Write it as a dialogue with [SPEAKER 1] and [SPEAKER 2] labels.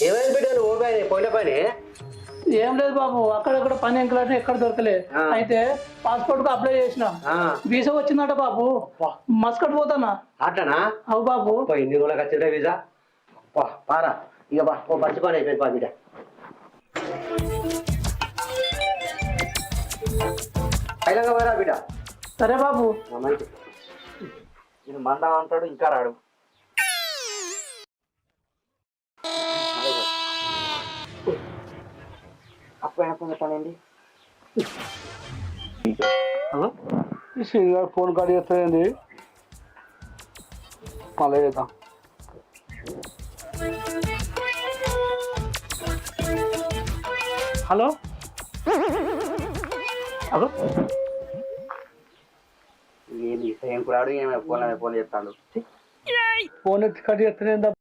[SPEAKER 1] ఏమైంది బిడ్డ నువ్వు పోయిన పని?
[SPEAKER 2] ఏం లేదు బాబు, అక్కడక్కడ పని ఎంకలంటే ఎక్కడ దొరకలేదు. అయితే పాస్పోర్ట్ కు అప్లై చేసిన, వీసా వచ్చిందట బాబు. మస్కట్ పోతానా.
[SPEAKER 1] అట్లనా?
[SPEAKER 2] అవు బాబు.
[SPEAKER 1] ఎన్ని రోజులకు వచ్చిందా వీసా? పారా ఇక బస్సు పని అయిపోయింది పా బిడ్డ. పైలంగా పోరా బిడ్డ.
[SPEAKER 2] సరే బాబు.
[SPEAKER 1] ఇది మందా అంటాడు ఇంకా రాడు. పనండి
[SPEAKER 2] ఫోన్ కాల్ చేస్తాయండి, మళ్ళీ చేద్దాం. హలో హలో,
[SPEAKER 1] ఏం కూడా ఫోన్ చేస్తాడు.
[SPEAKER 2] ఫోన్ ఎత్తి కట్ చేస్తాను.